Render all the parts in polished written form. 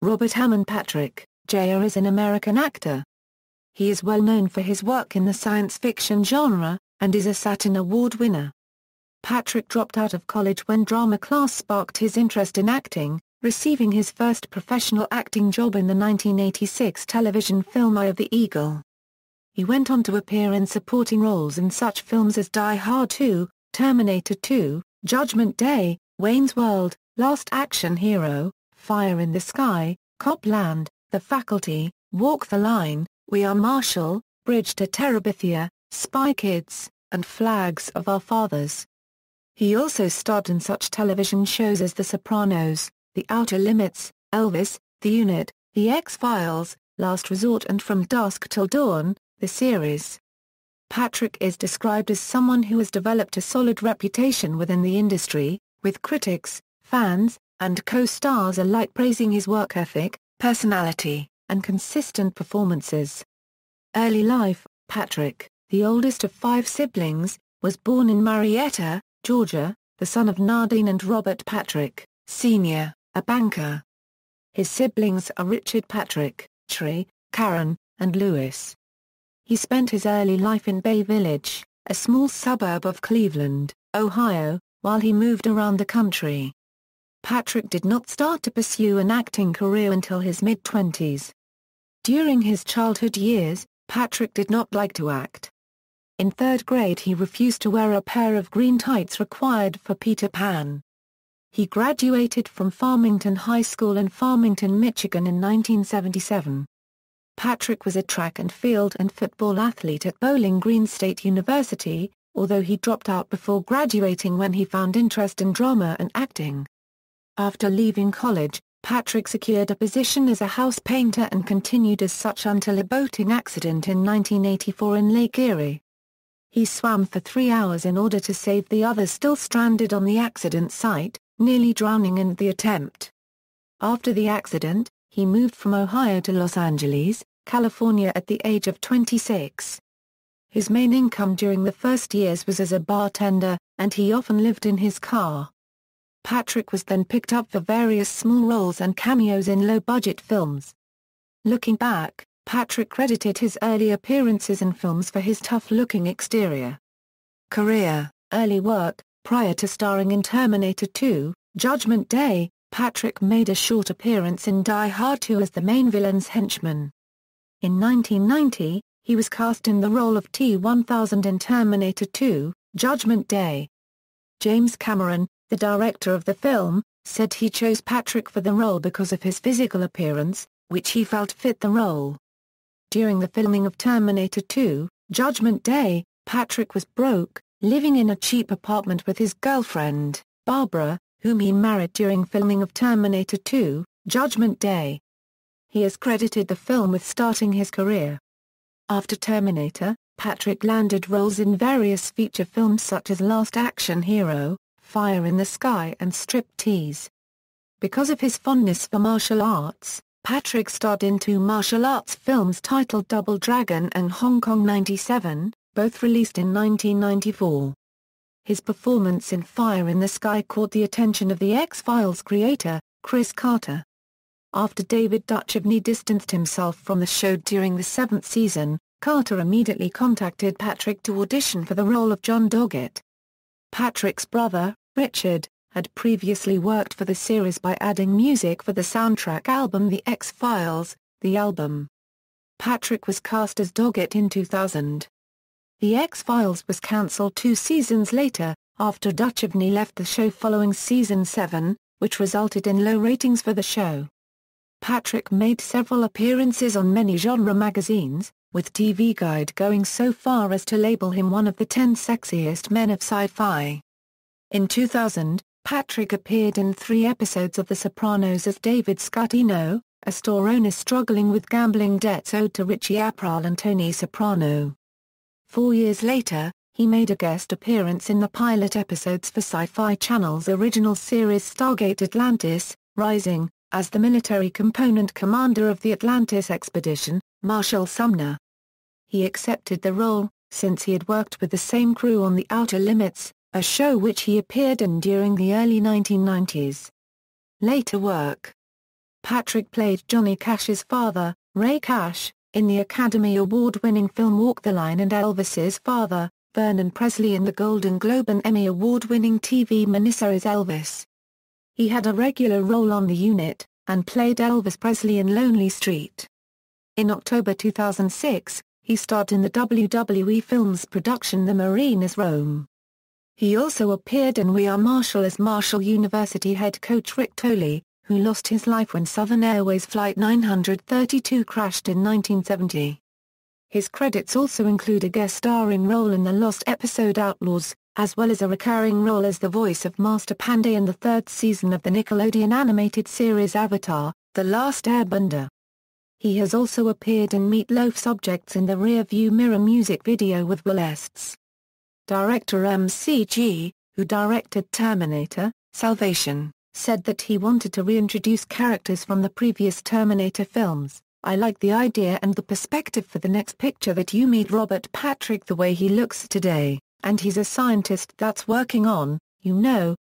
Robert Hammond Patrick, Jr. is an American actor. He is well known for his work in the science fiction genre, and is a Saturn Award winner. Patrick dropped out of college when drama class sparked his interest in acting, receiving his first professional acting job in the 1986 television film Eye of the Eagle. He went on to appear in supporting roles in such films as Die Hard 2, Terminator 2, Judgment Day, Wayne's World, Last Action Hero, Fire in the Sky, Copland, The Faculty, Walk the Line, We Are Marshall, Bridge to Terabithia, Spy Kids, and Flags of Our Fathers. He also starred in such television shows as The Sopranos, The Outer Limits, Elvis, The Unit, The X-Files, Last Resort and From Dusk Till Dawn, the series. Patrick is described as someone who has developed a solid reputation within the industry, with critics, fans, and co-stars alike praising his work ethic, personality, and consistent performances. Early life: Patrick, the oldest of 5 siblings, was born in Marietta, Georgia, the son of Nadine and Robert Patrick, Sr., a banker. His siblings are Richard Patrick, Trey, Karen, and Louis. He spent his early life in Bay Village, a small suburb of Cleveland, Ohio, while he moved around the country. Patrick did not start to pursue an acting career until his mid-20s. During his childhood years, Patrick did not like to act. In 3rd grade he refused to wear a pair of green tights required for Peter Pan. He graduated from Farmington High School in Farmington, Michigan in 1977. Patrick was a track and field and football athlete at Bowling Green State University, although he dropped out before graduating when he found interest in drama and acting. After leaving college, Patrick secured a position as a house painter and continued as such until a boating accident in 1984 in Lake Erie. He swam for 3 hours in order to save the others still stranded on the accident site, nearly drowning in the attempt. After the accident, he moved from Ohio to Los Angeles, California at the age of 26. His main income during the first years was as a bartender, and he often lived in his car. Patrick was then picked up for various small roles and cameos in low-budget films. Looking back, Patrick credited his early appearances in films for his tough-looking exterior. Career: early work: prior to starring in Terminator 2, Judgment Day, Patrick made a short appearance in Die Hard 2 as the main villain's henchman. In 1990, he was cast in the role of T-1000 in Terminator 2, Judgment Day. James Cameron, the director of the film, said he chose Patrick for the role because of his physical appearance, which he felt fit the role. During the filming of Terminator 2, Judgment Day, Patrick was broke, living in a cheap apartment with his girlfriend, Barbara, whom he married during filming of Terminator 2, Judgment Day. He has credited the film with starting his career. After Terminator, Patrick landed roles in various feature films such as Last Action Hero, Fire in the Sky and Striptease. Because of his fondness for martial arts, Patrick starred in 2 martial arts films titled Double Dragon and Hong Kong 97, both released in 1994. His performance in Fire in the Sky caught the attention of the X-Files creator, Chris Carter. After David Duchovny distanced himself from the show during the 7th season, Carter immediately contacted Patrick to audition for the role of John Doggett. Patrick's brother, Richard, had previously worked for the series by adding music for the soundtrack album The X-Files, the album. Patrick was cast as Doggett in 2000. The X-Files was cancelled 2 seasons later, after Duchovny left the show following season 7, which resulted in low ratings for the show. Patrick made several appearances on many genre magazines, with TV Guide going so far as to label him one of the 10 sexiest men of sci-fi. In 2000, Patrick appeared in 3 episodes of The Sopranos as David Scatino, a store owner struggling with gambling debts owed to Richie Aprile and Tony Soprano. 4 years later, he made a guest appearance in the pilot episodes for Sci-Fi Channel's original series Stargate Atlantis, Rising, as the military component commander of the Atlantis expedition, Marshall Sumner. He accepted the role, since he had worked with the same crew on The Outer Limits, a show which he appeared in during the early 1990s. Later work: Patrick played Johnny Cash's father, Ray Cash, in the Academy Award-winning film Walk the Line, and Elvis's father, Vernon Presley, in the Golden Globe and Emmy Award-winning TV miniseries Elvis. He had a regular role on The Unit, and played Elvis Presley in Lonely Street. In October 2006, he starred in the WWE Films production The Marine is Rome. He also appeared in We Are Marshall as Marshall University head coach Rick Tolley, who lost his life when Southern Airways Flight 932 crashed in 1970. His credits also include a guest starring role in the lost episode Outlaws, as well as a recurring role as the voice of Master Panday in the third season of the Nickelodeon animated series Avatar: The Last Airbender. He has also appeared in Meat Loaf Subjects in the Rear-View Mirror music video with Will Estes. Director McG, who directed Terminator: Salvation, said that he wanted to reintroduce characters from the previous Terminator films. "I like the idea and the perspective for the next picture that you meet Robert Patrick the way he looks today, and he's a scientist that's working on,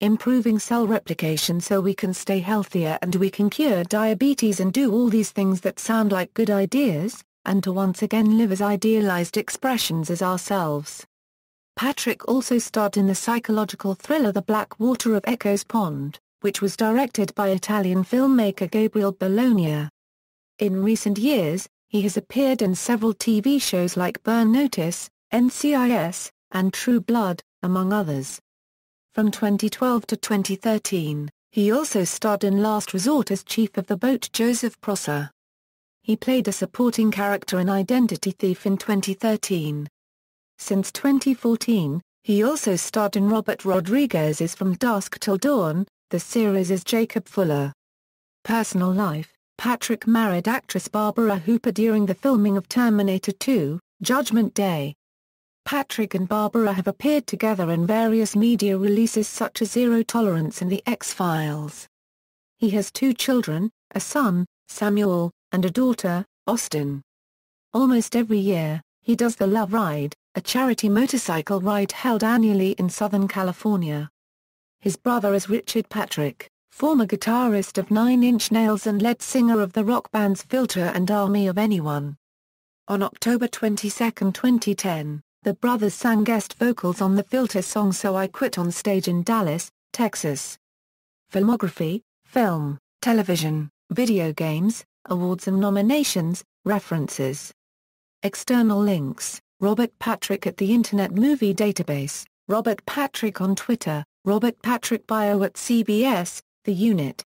improving cell replication so we can stay healthier and we can cure diabetes and do all these things that sound like good ideas, and to once again live as idealized expressions as ourselves." Patrick also starred in the psychological thriller The Black Water of Echo's Pond, which was directed by Italian filmmaker Gabriel Bologna. In recent years, he has appeared in several TV shows like Burn Notice, NCIS, and True Blood, among others. From 2012 to 2013, he also starred in Last Resort as chief of the boat Joseph Prosser. He played a supporting character in Identity Thief in 2013. Since 2014, he also starred in Robert Rodriguez's From Dusk Till Dawn, the series as Jacob Fuller. Personal life: Patrick married actress Barbara Hooper during the filming of Terminator 2, Judgment Day. Patrick and Barbara have appeared together in various media releases such as Zero Tolerance and The X-Files. He has 2 children, a son, Samuel, and a daughter, Austin. Almost every year, he does the Love Ride, a charity motorcycle ride held annually in Southern California. His brother is Richard Patrick, former guitarist of Nine Inch Nails and lead singer of the rock bands Filter and Army of Anyone. On October 22, 2010, the brothers sang guest vocals on the Filter song So I Quit on stage in Dallas, Texas. Filmography: film, television, video games, awards and nominations, references. External links: Robert Patrick at the Internet Movie Database, Robert Patrick on Twitter, Robert Patrick bio at CBS, The Unit.